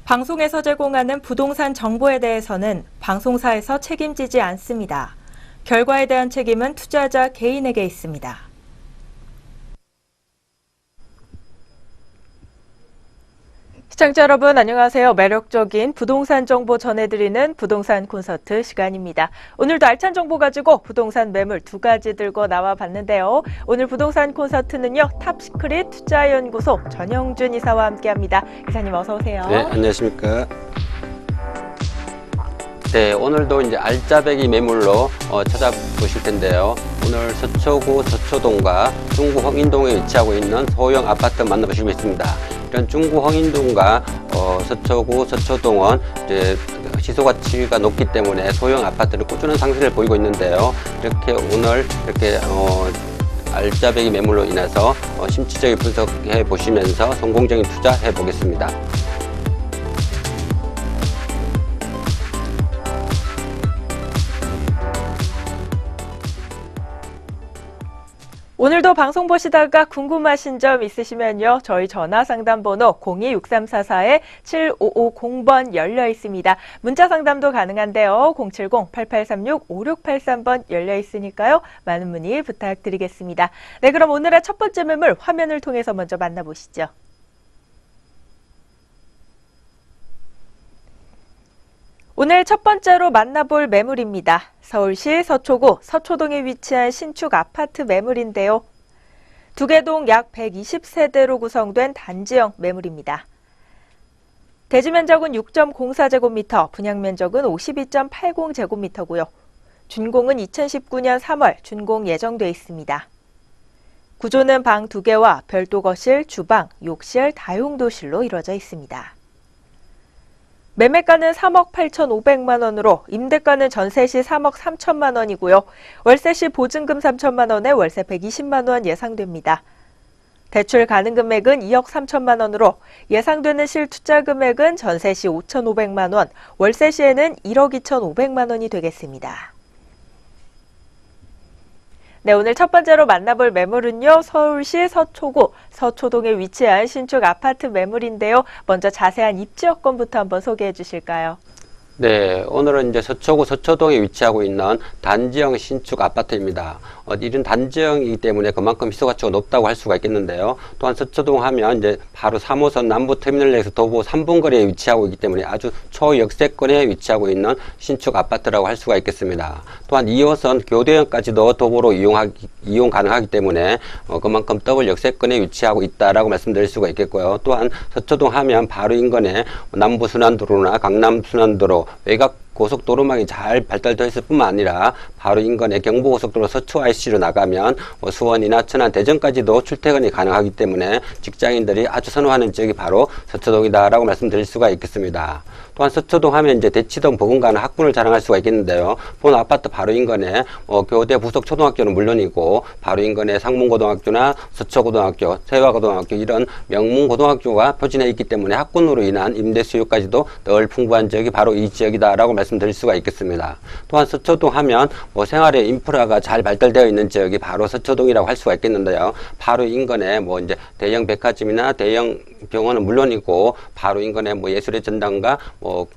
방송에서 제공하는 부동산 정보에 대해서는 방송사에서 책임지지 않습니다. 결과에 대한 책임은 투자자 개인에게 있습니다. 시청자 여러분 안녕하세요. 매력적인 부동산 정보 전해드리는 부동산 콘서트 시간입니다. 오늘도 알찬 정보 가지고 부동산 매물 두 가지 들고 나와봤는데요. 오늘 부동산 콘서트는요. 탑시크릿 투자연구소 전영준 이사와 함께합니다. 이사님 어서 오세요. 네, 안녕하십니까. 네, 오늘도 이제 알짜배기 매물로 찾아보실 텐데요. 오늘 서초구 서초동과 중구 홍인동에 위치하고 있는 소형 아파트 만나보시겠습니다. 이런 중구 홍인동과 서초구 서초동은 이제 시소 가치가 높기 때문에 소형 아파트는 꾸준한 상승을 보이고 있는데요. 이렇게 오늘 이렇게 알짜배기 매물로 인해서 심층적인 분석해 보시면서 성공적인 투자해 보겠습니다. 오늘도 방송 보시다가 궁금하신 점 있으시면요. 저희 전화 상담 번호 02-6344-7550번 열려 있습니다. 문자 상담도 가능한데요. 070-8836-5683번 열려 있으니까요. 많은 문의 부탁드리겠습니다. 네, 그럼 오늘의 첫 번째 매물 화면을 통해서 먼저 만나보시죠. 오늘 첫 번째로 만나볼 매물입니다. 서울시 서초구 서초동에 위치한 신축 아파트 매물인데요. 두 개 동 약 120세대로 구성된 단지형 매물입니다. 대지 면적은 6.04제곱미터, 분양 면적은 52.80제곱미터고요. 준공은 2019년 3월 준공 예정돼 있습니다. 구조는 방 2개와 별도 거실, 주방, 욕실, 다용도실로 이루어져 있습니다. 매매가는 3억 8,500만 원으로 임대가는 전세 시 3억 3천만 원이고요. 월세 시 보증금 3천만 원에 월세 120만 원 예상됩니다. 대출 가능 금액은 2억 3천만 원으로 예상되는 실투자 금액은 전세 시 5,500만 원, 월세 시에는 1억 2,500만 원이 되겠습니다. 네, 오늘 첫 번째로 만나볼 매물은요. 서울시 서초구 서초동에 위치한 신축 아파트 매물인데요. 먼저 자세한 입지 여건부터 한번 소개해 주실까요? 네, 오늘은 이제 서초구 서초동에 위치하고 있는 단지형 신축 아파트입니다. 이런 단지형이기 때문에 그만큼 희소 가치가 높다고 할 수가 있겠는데요. 또한 서초동 하면 이제 바로 3호선 남부터미널역에서 도보 3분 거리에 위치하고 있기 때문에 아주 초역세권에 위치하고 있는 신축 아파트라고 할 수가 있겠습니다. 또한 2호선 교대역까지도 도보로 이용 가능하기 때문에 그만큼 더블 역세권에 위치하고 있다라고 말씀드릴 수가 있겠고요. 또한 서초동 하면 바로 인근에 남부순환도로나 강남순환도로 외곽 고속도로망이 잘 발달되어 있을 뿐만 아니라 바로 인근의 경부고속도로 서초 IC로 나가면 수원이나 천안, 대전까지도 출퇴근이 가능하기 때문에 직장인들이 아주 선호하는 지역이 바로 서초동이다라고 말씀드릴 수가 있겠습니다. 또한 서초동 하면 이제 대치동 버금가는 학군을 자랑할 수가 있겠는데요. 본 아파트 바로 인근에 교대 부속 초등학교는 물론이고 바로 인근에 상문고등학교나 서초고등학교, 세화고등학교 이런 명문 고등학교가 표진해 있기 때문에 학군으로 인한 임대 수요까지도 늘 풍부한 지역이 바로 이 지역이다라고 말씀드릴 수가 있겠습니다. 또한 서초동 하면 생활의 인프라가 잘 발달되어 있는 지역이 바로 서초동이라고 할 수가 있겠는데요. 바로 인근에 이제 대형 백화점이나 대형 병원은 물론이고 바로 인근에 예술의 전당과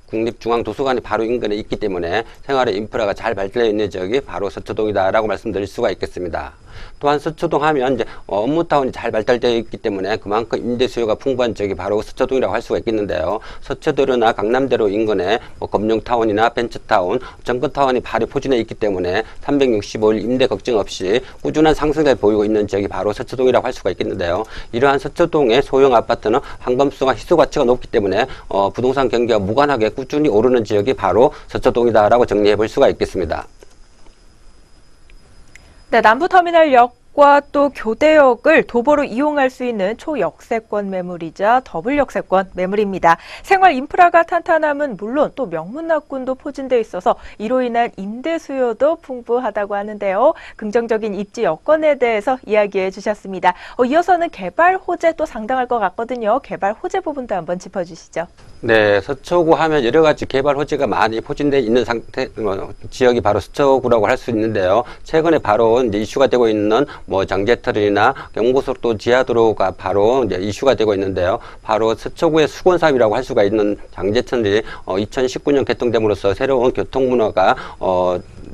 국립중앙도서관이 바로 인근에 있기 때문에 생활의 인프라가 잘 발달되어 있는 지역이 바로 서초동이다라고 말씀드릴 수가 있겠습니다. 또한 서초동 하면 이제 업무타운이 잘 발달되어 있기 때문에 그만큼 임대 수요가 풍부한 지역이 바로 서초동이라고 할 수가 있겠는데요. 서초대로나 강남대로 인근에 금융타운이나 벤처타운, 정권타운이 바로 포진해 있기 때문에 365일 임대 걱정 없이 꾸준한 상승을 보이고 있는 지역이 바로 서초동이라고 할 수가 있겠는데요. 이러한 서초동의 소형 아파트는 한검수가 희소 가치가 높기 때문에 부동산 경기와 무관하게 꾸준히 오르는 지역이 바로 서초동이다라고 정리해 볼 수가 있겠습니다. 네, 남부터미널역과 또 교대역을 도보로 이용할 수 있는 초역세권 매물이자 더블 역세권 매물입니다. 생활 인프라가 탄탄함은 물론 또 명문학군도 포진되어 있어서 이로 인한 임대 수요도 풍부하다고 하는데요. 긍정적인 입지 여건에 대해서 이야기해 주셨습니다. 이어서는 개발 호재 또 상당할 것 같거든요. 개발 호재 부분도 한번 짚어주시죠. 네, 서초구 하면 여러 가지 개발 호재가 많이 포진되어 있는 지역이 바로 서초구라고 할 수 있는데요. 최근에 바로 이제 이슈가 되고 있는 뭐 장제터널이나 경부고속도로 지하도로가 바로 이제 이슈가 되고 있는데요. 바로 서초구의 수건 사업이라고 할 수가 있는 장제터널이 2019년 개통됨으로써 새로운 교통문화가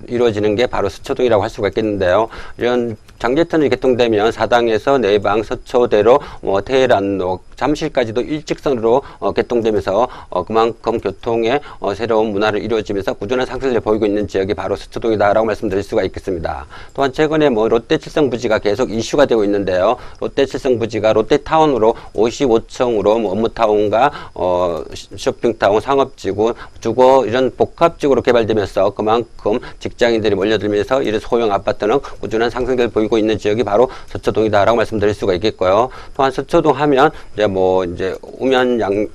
이루어지는 게 바로 서초동이라고 할 수가 있겠는데요. 이런 장제터널이 개통되면 사당에서 내방, 서초대로, 테헤란로, 잠실까지도 일직선으로 개통되면서 그만큼 교통의 새로운 문화를 이루어지면서 꾸준한 상승을 보이고 있는 지역이 바로 서초동이다라고 말씀드릴 수가 있겠습니다. 또한 최근에 롯데 칠성부지가 계속 이슈가 되고 있는데요. 롯데 칠성부지가 롯데타운으로 55층으로 업무타운과 쇼핑타운, 상업지구, 주거 이런 복합지구로 개발되면서 그만큼 직장인들이 몰려들면서 이런 소형 아파트는 꾸준한 상승을 보이고 있는 지역이 바로 서초동이다라고 말씀드릴 수가 있겠고요. 또한 서초동 하면 이제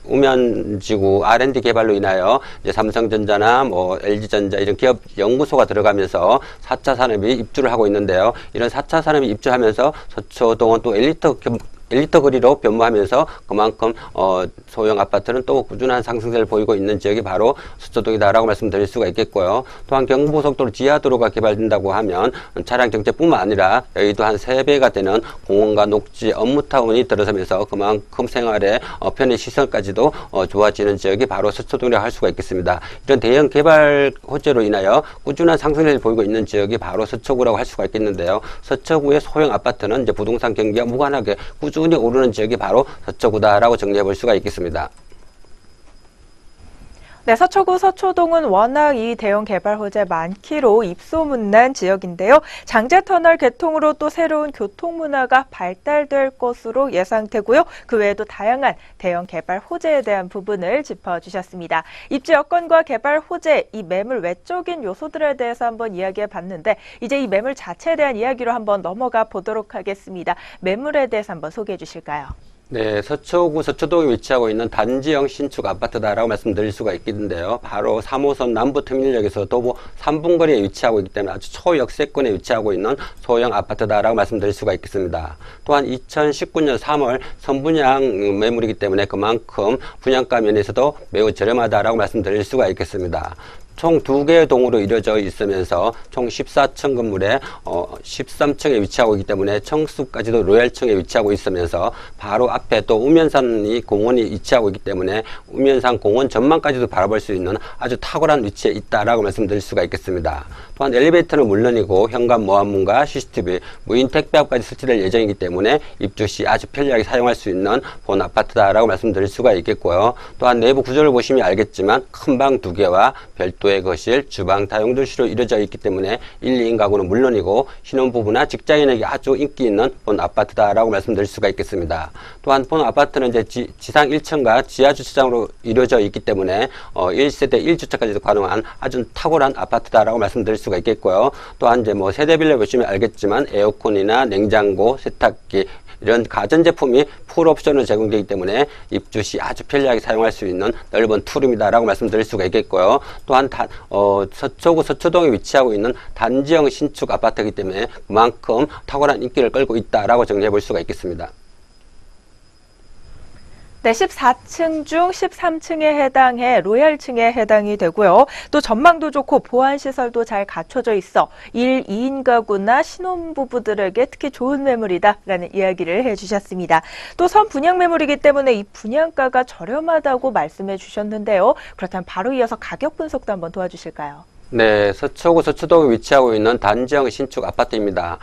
우면지구 R&D 개발로 인하여 이제 삼성전자나 LG전자 이런 기업 연구소가 들어가면서 4차 산업이 입주를 하고 있는데요. 이런 4차 산업이 입주하면서 서초동은 또 엘리트 거리로 변모하면서 그만큼 소형 아파트는 또 꾸준한 상승세를 보이고 있는 지역이 바로 서초동이다라고 말씀드릴 수가 있겠고요. 또한 경부고속도로 지하도로가 개발된다고 하면 차량 정체뿐만 아니라 여의도 한 3배가 되는 공원과 녹지, 업무타운이 들어서면서 그만큼 생활의 편의 시설까지도 좋아지는 지역이 바로 서초동이라고 할 수가 있겠습니다. 이런 대형 개발 호재로 인하여 꾸준한 상승세를 보이고 있는 지역이 바로 서초구라고 할 수가 있겠는데요. 서초구의 소형 아파트는 이제 부동산 경기가 무관하게 꾸준히 오르는 지역이 바로 서초구다라고 정리해 볼 수가 있겠습니다. 네, 서초구 서초동은 워낙 이 대형 개발 호재 많기로 입소문난 지역인데요. 장제터널 개통으로 또 새로운 교통문화가 발달될 것으로 예상되고요. 그 외에도 다양한 대형 개발 호재에 대한 부분을 짚어주셨습니다. 입지 여건과 개발 호재, 이 매물 외적인 요소들에 대해서 한번 이야기해 봤는데 이제 이 매물 자체에 대한 이야기로 한번 넘어가 보도록 하겠습니다. 매물에 대해서 한번 소개해 주실까요? 네, 서초구 서초동에 위치하고 있는 단지형 신축 아파트다라고 말씀드릴 수가 있겠는데요. 바로 3호선 남부터미널역에서 도보 3분 거리에 위치하고 있기 때문에 아주 초역세권에 위치하고 있는 소형 아파트다라고 말씀드릴 수가 있겠습니다. 또한 2019년 3월 선분양 매물이기 때문에 그만큼 분양가 면에서도 매우 저렴하다라고 말씀드릴 수가 있겠습니다. 총 2개의 동으로 이루어져 있으면서 총 14층 건물에 13층에 위치하고 있기 때문에 청수까지도 로얄층에 위치하고 있으면서 바로 앞에 또 우면산이 공원이 위치하고 있기 때문에 우면산 공원 전망까지도 바라볼 수 있는 아주 탁월한 위치에 있다라고 말씀드릴 수가 있겠습니다. 또한 엘리베이터는 물론이고 현관 모함문과 CCTV, 무인 택배함까지 설치될 예정이기 때문에 입주 시 아주 편리하게 사용할 수 있는 본 아파트다라고 말씀드릴 수가 있겠고요. 또한 내부 구조를 보시면 알겠지만 큰 방 2개와 별도의 거실, 주방, 다용도실로 이루어져 있기 때문에 1, 2인 가구는 물론이고 신혼부부나 직장인에게 아주 인기 있는 본 아파트다라고 말씀드릴 수가 있겠습니다. 또한 본 아파트는 이제 지상 1층과 지하 주차장으로 이루어져 있기 때문에 1세대 1주차까지도 가능한 아주 탁월한 아파트다라고 말씀드릴 수가 있겠고요. 또한 이제 세대별로 보시면 알겠지만 에어컨이나 냉장고, 세탁기 이런 가전제품이 풀옵션으로 제공되기 때문에 입주 시 아주 편리하게 사용할 수 있는 넓은 투룸이다라고 말씀드릴 수가 있겠고요. 또한 서초구 서초동에 위치하고 있는 단지형 신축 아파트이기 때문에 그만큼 탁월한 인기를 끌고 있다라고 정리해 볼 수가 있겠습니다. 네, 14층 중 13층에 해당해 로얄층에 해당이 되고요. 또 전망도 좋고 보안시설도 잘 갖춰져 있어 1, 2인 가구나 신혼부부들에게 특히 좋은 매물이다라는 이야기를 해주셨습니다. 또 선 분양 매물이기 때문에 이 분양가가 저렴하다고 말씀해 주셨는데요. 그렇다면 바로 이어서 가격 분석도 한번 도와주실까요? 네, 서초구 서초동에 위치하고 있는 단지형 신축 아파트입니다.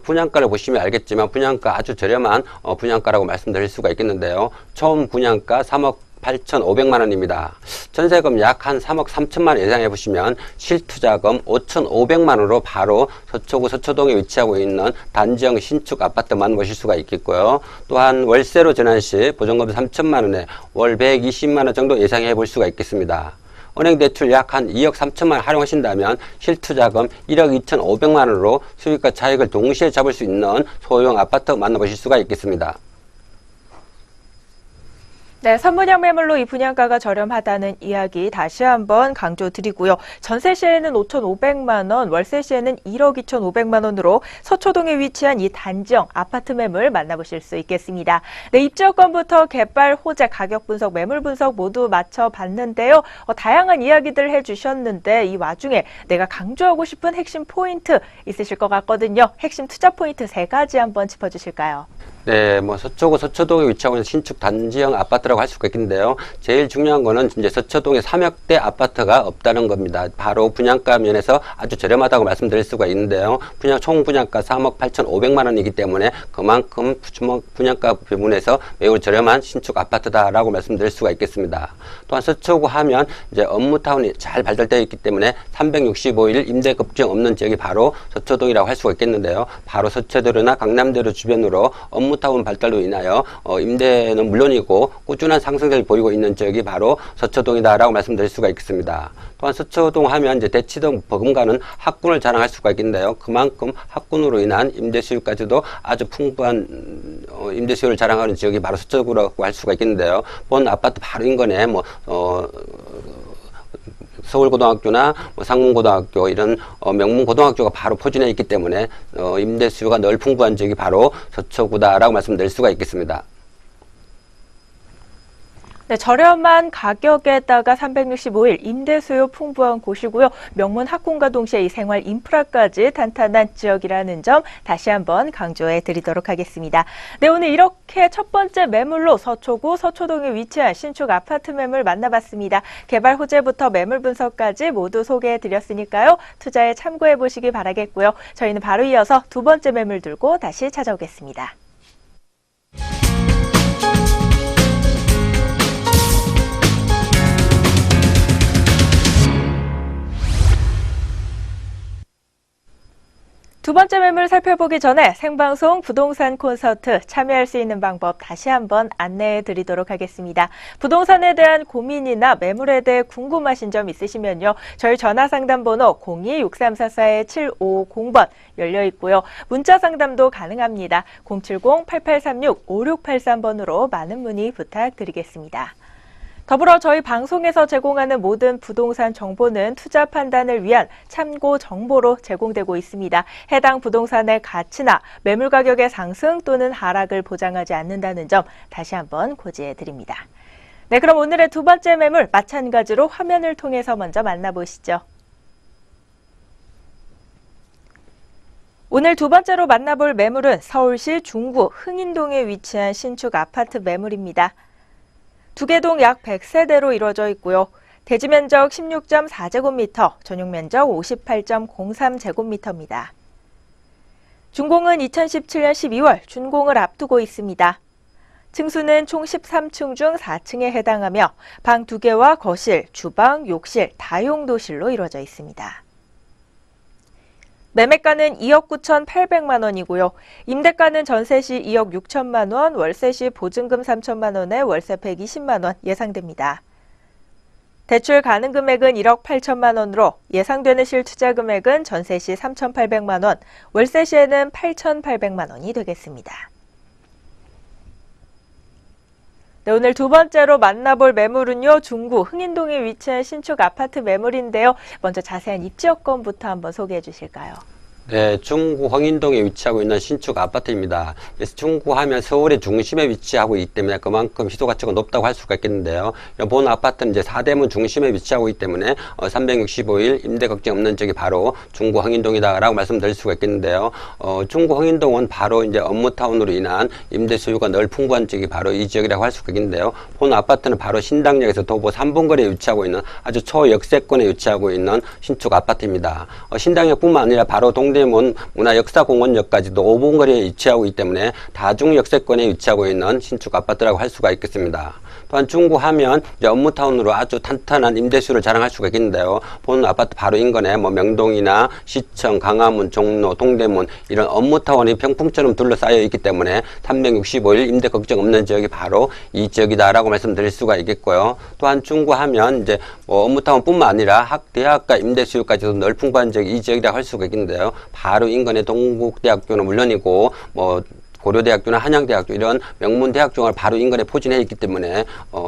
분양가를 보시면 알겠지만 분양가 아주 저렴한 분양가라고 말씀드릴 수가 있겠는데요. 총 분양가 3억 8,500만 원입니다. 전세금 약 한 3억 3천만 원 예상해 보시면 실투자금 5,500만 원으로 바로 서초구 서초동에 위치하고 있는 단지형 신축 아파트만 보실 수가 있겠고요. 또한 월세로 전환 시 보증금 3천만 원에 월 120만 원 정도 예상해 볼 수가 있겠습니다. 은행 대출 약 한 2억 3천만 원 활용하신다면 실투자금 1억 2,500만 원으로 수익과 차익을 동시에 잡을 수 있는 소형 아파트 만나보실 수가 있겠습니다. 네, 선분양 매물로 이 분양가가 저렴하다는 이야기 다시 한번 강조드리고요. 전세 시에는 5,500만 원, 월세 시에는 1억 2,500만 원으로 서초동에 위치한 이 단지형 아파트 매물 만나보실 수 있겠습니다. 네, 입지여건부터 개발, 호재, 가격 분석, 매물 분석 모두 맞춰봤는데요. 다양한 이야기들 해주셨는데 이 와중에 내가 강조하고 싶은 핵심 포인트 있으실 것 같거든요. 핵심 투자 포인트 3가지 한번 짚어주실까요? 네, 뭐 서초구 서초동에 위치하고 있는 신축 단지형 아파트라고 할 수가 있겠는데요. 제일 중요한 거는 이제 서초동에 3억대 아파트가 없다는 겁니다. 바로 분양가 면에서 아주 저렴하다고 말씀드릴 수가 있는데요. 총 분양가 3억 8,500만 원이기 때문에 그만큼 분양가 부분에서 매우 저렴한 신축 아파트다라고 말씀드릴 수가 있겠습니다. 또한 서초구 하면 이제 업무타운이 잘 발달되어 있기 때문에 365일 임대 급증 없는 지역이 바로 서초동이라고 할 수가 있겠는데요. 바로 서초대로나 강남대로 주변으로 업무타운 발달로 인하여 임대는 물론이고 꾸준한 상승세를 보이고 있는 지역이 바로 서초동이다라고 말씀드릴 수가 있겠습니다. 또한 서초동 하면 이제 대치동 버금가는 학군을 자랑할 수가 있겠는데요. 그만큼 학군으로 인한 임대 수요까지도 아주 풍부한 임대 수요를 자랑하는 지역이 바로 서초구라고 할 수가 있겠는데요. 본 아파트 바로 인근에 서울고등학교나 상문고등학교 이런 명문고등학교가 바로 포진해 있기 때문에 임대 수요가 늘 풍부한 지역이 바로 서초구다라고 말씀드릴 수가 있겠습니다. 네, 저렴한 가격에다가 365일 임대 수요 풍부한 곳이고요. 명문 학군과 동시에 이 생활 인프라까지 탄탄한 지역이라는 점 다시 한번 강조해 드리도록 하겠습니다. 네, 오늘 이렇게 첫 번째 매물로 서초구 서초동에 위치한 신축 아파트 매물 만나봤습니다. 개발 호재부터 매물 분석까지 모두 소개해 드렸으니까요. 투자에 참고해 보시기 바라겠고요. 저희는 바로 이어서 두 번째 매물 들고 다시 찾아오겠습니다. 두 번째 매물 살펴보기 전에 생방송 부동산 콘서트 참여할 수 있는 방법 다시 한번 안내해 드리도록 하겠습니다. 부동산에 대한 고민이나 매물에 대해 궁금하신 점 있으시면요. 저희 전화 상담 번호 02-6344-7550번 열려 있고요. 문자 상담도 가능합니다. 070-8836-5683번으로 많은 문의 부탁드리겠습니다. 더불어 저희 방송에서 제공하는 모든 부동산 정보는 투자 판단을 위한 참고 정보로 제공되고 있습니다. 해당 부동산의 가치나 매물 가격의 상승 또는 하락을 보장하지 않는다는 점 다시 한번 고지해 드립니다. 네, 그럼 오늘의 두 번째 매물 마찬가지로 화면을 통해서 먼저 만나보시죠. 오늘 두 번째로 만나볼 매물은 서울시 중구 흥인동에 위치한 신축 아파트 매물입니다. 두 개 동 약 100세대로 이루어져 있고요. 대지 면적 16.4제곱미터, 전용 면적 58.03제곱미터입니다. 준공은 2017년 12월 준공을 앞두고 있습니다. 층수는 총 13층 중 4층에 해당하며 방 2개와 거실, 주방, 욕실, 다용도실로 이루어져 있습니다. 매매가는 2억 9,800만 원이고요. 임대가는 전세 시 2억 6천만 원, 월세 시 보증금 3천만 원에 월세 120만 원 예상됩니다. 대출 가능 금액은 1억 8천만 원으로 예상되는 실투자 금액은 전세 시 3,800만 원, 월세 시에는 8,800만 원이 되겠습니다. 네, 오늘 두 번째로 만나볼 매물은요. 중구 흥인동에 위치한 신축 아파트 매물인데요. 먼저 자세한 입지 여건부터 한번 소개해 주실까요? 네, 중구 황인동에 위치하고 있는 신축 아파트입니다. 그래서 중구 하면 서울의 중심에 위치하고 있기 때문에 그만큼 희소 가치가 높다고 할 수가 있겠는데요. 본 아파트는 이제 사대문 중심에 위치하고 있기 때문에 365일 임대 걱정 없는 지역이 바로 중구 황인동이다라고 말씀드릴 수가 있겠는데요. 중구 황인동은 바로 이제 업무타운으로 인한 임대 수요가 늘 풍부한 지역이 바로 이 지역이라고 할 수가 있겠는데요. 본 아파트는 바로 신당역에서 도보 3분거리에 위치하고 있는 아주 초역세권에 위치하고 있는 신축 아파트입니다. 신당역뿐만 아니라 바로 동대문 문화역사공원역까지도 5분 거리에 위치하고 있기 때문에 다중역세권에 위치하고 있는 신축 아파트라고 할 수가 있겠습니다. 또한 중구 하면 이제 업무타운으로 아주 탄탄한 임대수를 자랑할 수가 있겠는데요. 본 아파트 바로 인근에 명동이나 시청, 강화문, 종로, 동대문 이런 업무타운이 병풍처럼 둘러싸여 있기 때문에 365일 임대 걱정 없는 지역이 바로 이 지역이다라고 말씀드릴 수가 있겠고요. 또한 중구 하면 이제 업무타운뿐만 아니라 대학가 임대 수요까지도 늘 풍부한 지역이 이 지역이라고 할 수가 있겠는데요. 바로 인근에 동국대학교는 물론이고 고려대학교나 한양대학교 이런 명문 대학 중을 바로 인근에 포진해 있기 때문에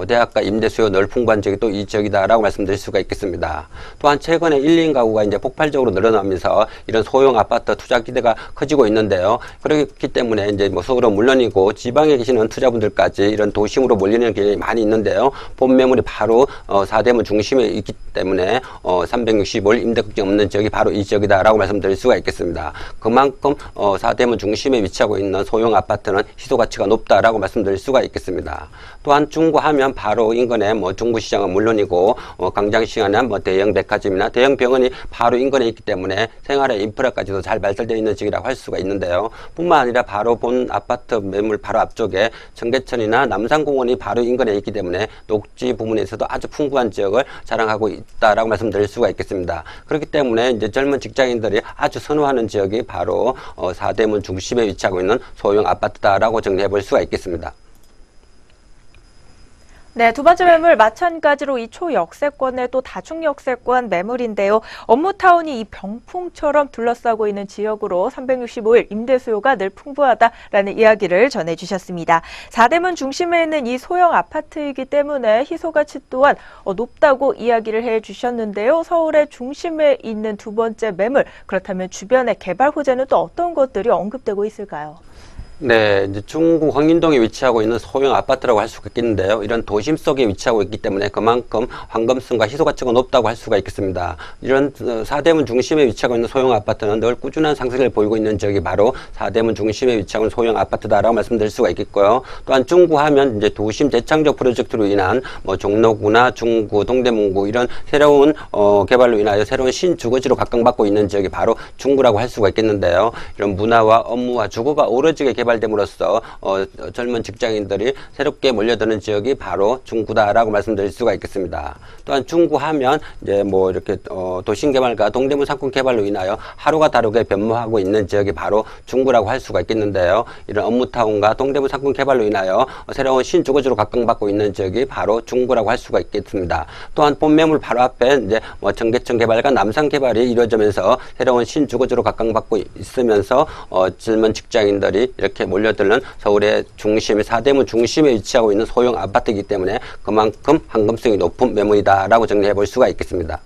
대학가 임대 수요 늘 풍부한 지역이 또 이 지역이다라고 말씀드릴 수가 있겠습니다. 또한 최근에 1, 2인 가구가 이제 폭발적으로 늘어나면서 이런 소형 아파트 투자 기대가 커지고 있는데요. 그렇기 때문에 이제 뭐 서울은 물론이고 지방에 계시는 투자분들까지 이런 도심으로 몰리는 경향이 많이 있는데요. 본 매물이 바로 사대문 중심에 있기 때문에 365일 임대 걱정 없는 지역이 바로 이 지역이다라고 말씀드릴 수가 있겠습니다. 그만큼 사대문 중심에 위치하고 있는 소형 아파트는 희소 가치가 높다라고 말씀드릴 수가 있겠습니다. 또한 중구하면 바로 인근에 뭐 중구시장은 물론이고 광장시장이나 뭐 대형 백화점이나 대형 병원이 바로 인근에 있기 때문에 생활의 인프라까지도 잘 발달되어 있는 지역이라고 할 수가 있는데요. 뿐만 아니라 바로 본 아파트 매물 바로 앞쪽에 청계천이나 남산공원이 바로 인근에 있기 때문에 녹지 부분에서도 아주 풍부한 지역을 자랑하고 있다라고 말씀드릴 수가 있겠습니다. 그렇기 때문에 이제 젊은 직장인들이 아주 선호하는 지역이 바로 사대문 중심에 위치하고 있는 소형 아파트다라고 정리해 볼 수가 있겠습니다. 네, 두 번째 매물 마찬가지로 이 초역세권의 또 다중역세권 매물인데요. 업무타운이 이 병풍처럼 둘러싸고 있는 지역으로 365일 임대 수요가 늘 풍부하다라는 이야기를 전해주셨습니다. 사대문 중심에 있는 이 소형 아파트이기 때문에 희소가치 또한 높다고 이야기를 해주셨는데요. 서울의 중심에 있는 두 번째 매물, 그렇다면 주변의 개발 호재는 또 어떤 것들이 언급되고 있을까요? 네, 이제 중구 황림동에 위치하고 있는 소형 아파트라고 할 수가 있겠는데요. 이런 도심 속에 위치하고 있기 때문에 그만큼 황금성과 희소 가치가 높다고 할 수가 있겠습니다. 이런 사대문 중심에 위치하고 있는 소형 아파트는 늘 꾸준한 상승을 보이고 있는 지역이 바로 사대문 중심에 위치하고 있는 소형 아파트다라고 말씀드릴 수가 있겠고요. 또한 중구하면 이제 도심 재창조 프로젝트로 인한 뭐 종로구나 중구, 동대문구 이런 새로운 개발로 인하여 새로운 신주거지로 각광받고 있는 지역이 바로 중구라고 할 수가 있겠는데요. 이런 문화와 업무와 주거가 어우러지게 개발됨으로써 젊은 직장인들이 새롭게 몰려드는 지역이 바로 중구다라고 말씀드릴 수가 있겠습니다. 또한 중구하면 이제 뭐 이렇게 도심개발과 동대문 상권 개발로 인하여 하루가 다르게 변모하고 있는 지역이 바로 중구라고 할 수가 있겠는데요. 이런 업무타운과 동대문 상권 개발로 인하여 새로운 신주거지로 각광받고 있는 지역이 바로 중구라고 할 수가 있겠습니다. 또한 본 매물 바로 앞에 이제 뭐 청계천 개발과 남산 개발이 이루어지면서 새로운 신주거지로 각광받고 있으면서 젊은 직장인들이 이렇게 몰려드는 서울의 중심, 사대문 중심에 위치하고 있는 소형 아파트이기 때문에 그만큼 황금성이 높은 매물이다라고 정리해 볼 수가 있겠습니다.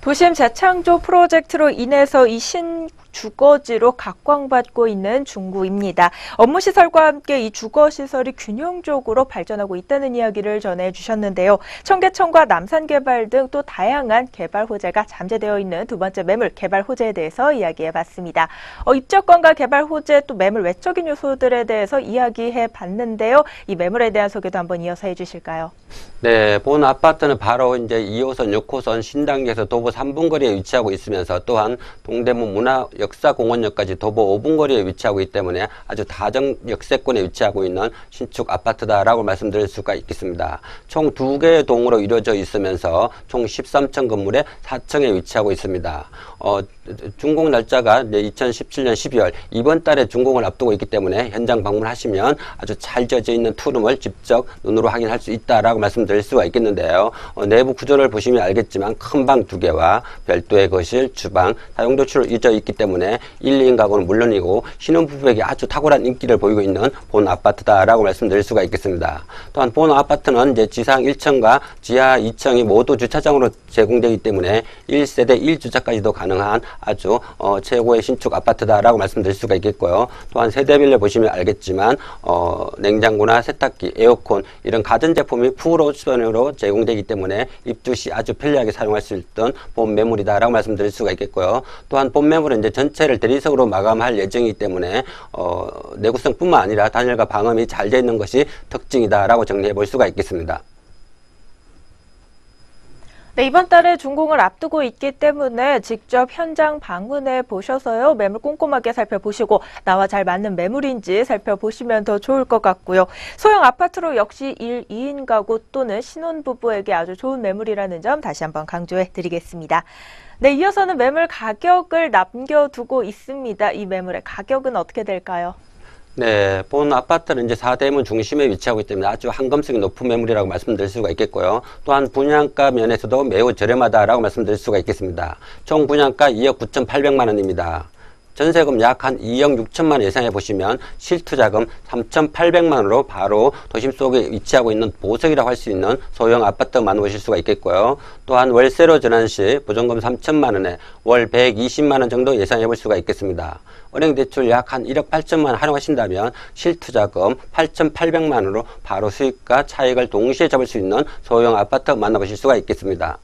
도심 재창조 프로젝트로 인해서 이 신주거지로 각광받고 있는 중구입니다. 업무시설과 함께 이 주거시설이 균형적으로 발전하고 있다는 이야기를 전해주셨는데요. 청계천과 남산개발 등 또 다양한 개발 호재가 잠재되어 있는 두 번째 매물 개발 호재에 대해서 이야기해봤습니다. 입주권과 개발 호재 또 매물 외적인 요소들에 대해서 이야기해봤는데요. 이 매물에 대한 소개도 한번 이어서 해주실까요? 네, 본 아파트는 바로 이제 2호선, 6호선 신당역에서 도보 3분 거리에 위치하고 있으면서 또한 동대문 문화역사공원역까지 도보 5분 거리에 위치하고 있기 때문에 아주 다정 역세권에 위치하고 있는 신축 아파트다라고 말씀드릴 수가 있겠습니다. 총 2개의 동으로 이루어져 있으면서 총 13층 건물에 4층에 위치하고 있습니다. 준공 날짜가 이제 2017년 12월 이번 달에 준공을 앞두고 있기 때문에 현장 방문하시면 아주 잘 지어져 있는 투룸을 직접 눈으로 확인할 수 있다라고 말씀드릴 수가 있겠는데요. 내부 구조를 보시면 알겠지만 큰 방 2개와 별도의 거실, 주방, 사용도출로 이루어져 있기 때문에 1, 2인 가구는 물론이고 신혼부부에게 아주 탁월한 인기를 보이고 있는 본 아파트다라고 말씀드릴 수가 있겠습니다. 또한 본 아파트는 이제 지상 1층과 지하 2층이 모두 주차장으로 제공되기 때문에 1세대 1주차까지도 가능한 아주 최고의 신축 아파트다라고 말씀드릴 수가 있겠고요. 또한 세대별로 보시면 알겠지만 냉장고나 세탁기, 에어컨 이런 가전제품이 풀 옵션으로 제공되기 때문에 입주 시 아주 편리하게 사용할 수 있던 본 매물이다라고 말씀드릴 수가 있겠고요. 또한 본 매물은 이제 전체를 대리석으로 마감할 예정이기 때문에 내구성뿐만 아니라 단열과 방음이 잘 되어 있는 것이 특징이다라고 정리해 볼 수가 있겠습니다. 네, 이번 달에 준공을 앞두고 있기 때문에 직접 현장 방문해 보셔서요. 매물 꼼꼼하게 살펴보시고 나와 잘 맞는 매물인지 살펴보시면 더 좋을 것 같고요. 소형 아파트로 역시 1, 2인 가구 또는 신혼부부에게 아주 좋은 매물이라는 점 다시 한번 강조해 드리겠습니다. 네, 이어서는 매물 가격을 남겨두고 있습니다. 이 매물의 가격은 어떻게 될까요? 네, 본 아파트는 이제 사대문 중심에 위치하고 있기 때문에 아주 황금성이 높은 매물이라고 말씀드릴 수가 있겠고요. 또한 분양가 면에서도 매우 저렴하다라고 말씀드릴 수가 있겠습니다. 총 분양가 2억 9,800만 원입니다. 전세금 약 한 2억 6천만 원 예상해 보시면 실투자금 3,800만 원으로 바로 도심 속에 위치하고 있는 보석이라고 할 수 있는 소형 아파트 만나보실 수가 있겠고요. 또한 월세로 전환 시 보증금 3천만 원에 월 120만 원 정도 예상해 볼 수가 있겠습니다. 은행 대출 약 한 1억 8천만 원 활용하신다면 실투자금 8,800만 원으로 바로 수익과 차익을 동시에 잡을 수 있는 소형 아파트 만나보실 수가 있겠습니다.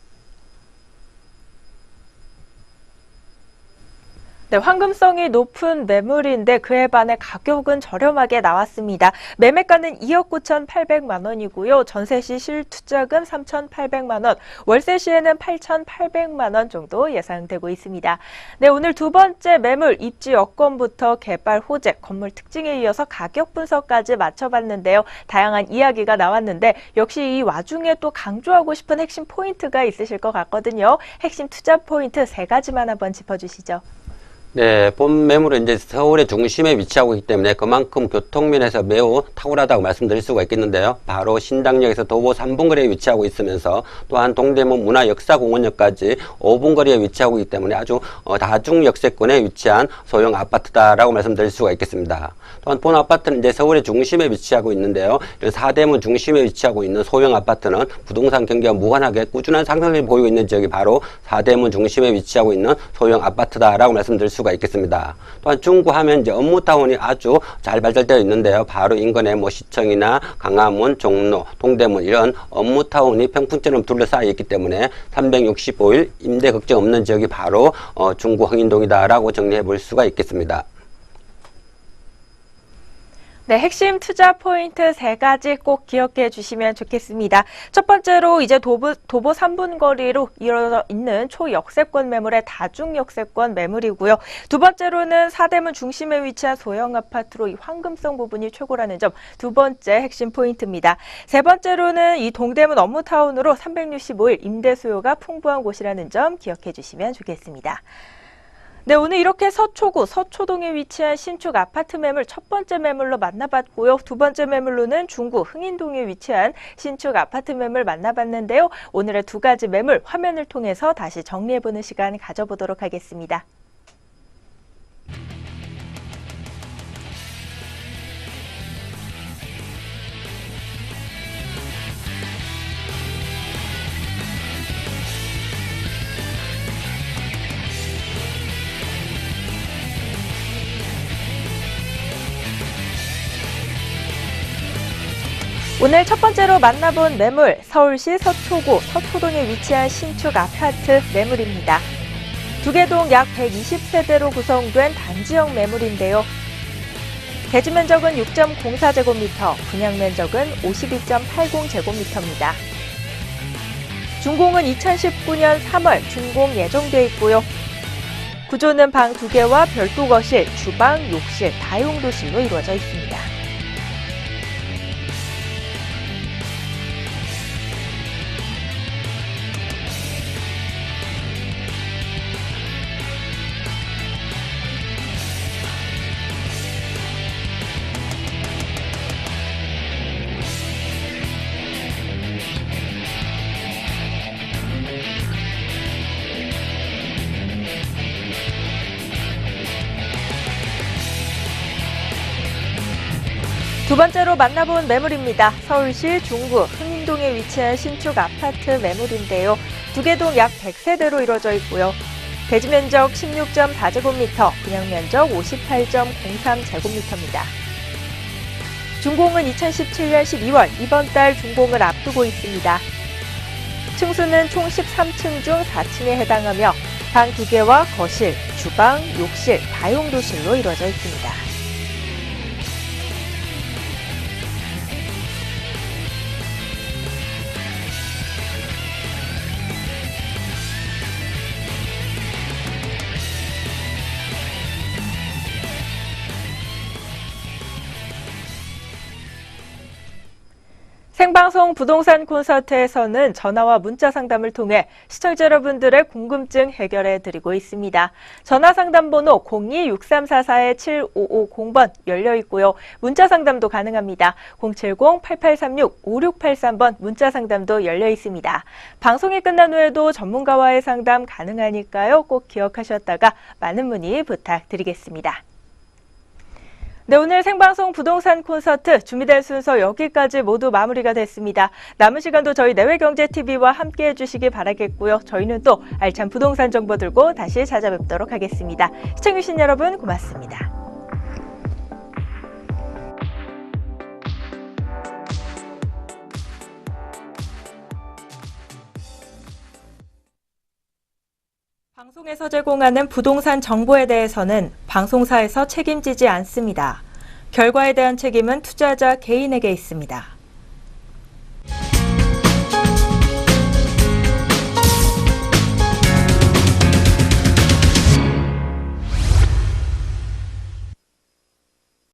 네, 황금성이 높은 매물인데 그에 반해 가격은 저렴하게 나왔습니다. 매매가는 2억 9,800만 원이고요. 전세 시 실투자금 3,800만 원, 월세 시에는 8,800만 원 정도 예상되고 있습니다. 네, 오늘 두 번째 매물 입지 여건부터 개발 호재, 건물 특징에 이어서 가격 분석까지 맞춰봤는데요. 다양한 이야기가 나왔는데 역시 이 와중에 또 강조하고 싶은 핵심 포인트가 있으실 것 같거든요. 핵심 투자 포인트 3가지만 한번 짚어주시죠. 네, 본 매물은 이제 서울의 중심에 위치하고 있기 때문에 그만큼 교통면에서 매우 탁월하다고 말씀드릴 수가 있겠는데요. 바로 신당역에서 도보 3분 거리에 위치하고 있으면서 또한 동대문 문화역사공원역까지 5분 거리에 위치하고 있기 때문에 아주 다중 역세권에 위치한 소형 아파트다라고 말씀드릴 수가 있겠습니다. 또한 본 아파트는 이제 서울의 중심에 위치하고 있는데요. 이런 사대문 중심에 위치하고 있는 소형 아파트는 부동산 경기와 무관하게 꾸준한 상승을 보이고 있는 지역이 바로 사대문 중심에 위치하고 있는 소형 아파트다라고 말씀드릴 수가 있겠습니다. 또한 중구하면 이제 업무타운이 아주 잘 발달되어 있는데요. 바로 인근에 시청이나 강화문, 종로, 동대문 이런 업무타운이 평풍처럼 둘러싸여 있기 때문에 365일 임대 걱정 없는 지역이 바로 중구 흥인동이다라고 정리해 볼 수가 있겠습니다. 네, 핵심 투자 포인트 3가지 꼭 기억해 주시면 좋겠습니다. 첫 번째로 이제 도보 3분 거리로 이어져 있는 초역세권 매물의 다중역세권 매물이고요. 두 번째로는 사대문 중심에 위치한 소형 아파트로 이 황금성 부분이 최고라는 점 두 번째 핵심 포인트입니다. 세 번째로는 이 동대문 업무타운으로 365일 임대 수요가 풍부한 곳이라는 점 기억해 주시면 좋겠습니다. 네, 오늘 이렇게 서초구, 서초동에 위치한 신축 아파트 매물 첫 번째 매물로 만나봤고요. 두 번째 매물로는 중구 흥인동에 위치한 신축 아파트 매물 만나봤는데요. 오늘의 2가지 매물 화면을 통해서 다시 정리해보는 시간 가져보도록 하겠습니다. 오늘 첫 번째로 만나본 매물, 서울시 서초구, 서초동에 위치한 신축 아파트 매물입니다. 두 개 동 약 120세대로 구성된 단지형 매물인데요. 대지 면적은 6.04제곱미터, 분양 면적은 52.80제곱미터입니다. 준공은 2019년 3월 준공 예정돼 있고요. 구조는 방 2개와 별도 거실, 주방, 욕실, 다용도실로 이루어져 있습니다. 두 번째로 만나본 매물입니다. 서울시 중구 흥인동에 위치한 신축 아파트 매물인데요. 두 개 동 약 100세대로 이루어져 있고요. 대지 면적 16.4제곱미터, 분양 면적 58.03제곱미터입니다. 준공은 2017년 12월, 이번 달 준공을 앞두고 있습니다. 층수는 총 13층 중 4층에 해당하며 방 2개와 거실, 주방, 욕실, 다용도실로 이루어져 있습니다. 생방 생방송 부동산 콘서트에서는 전화와 문자 상담을 통해 시청자 여러분들의 궁금증 해결해 드리고 있습니다. 전화 상담 번호 02-6344-7550번 열려 있고요. 문자 상담도 가능합니다. 070-8836-5683번 문자 상담도 열려 있습니다. 방송이 끝난 후에도 전문가와의 상담 가능하니까요. 꼭 기억하셨다가 많은 문의 부탁드리겠습니다. 네, 오늘 생방송 부동산 콘서트 준비된 순서 여기까지 모두 마무리가 됐습니다. 남은 시간도 저희 내외경제TV와 함께해 주시기 바라겠고요. 저희는 또 알찬 부동산 정보 들고 다시 찾아뵙도록 하겠습니다. 시청해주신 여러분 고맙습니다. 방송에서 제공하는 부동산 정보에 대해서는 방송사에서 책임지지 않습니다. 결과에 대한 책임은 투자자 개인에게 있습니다.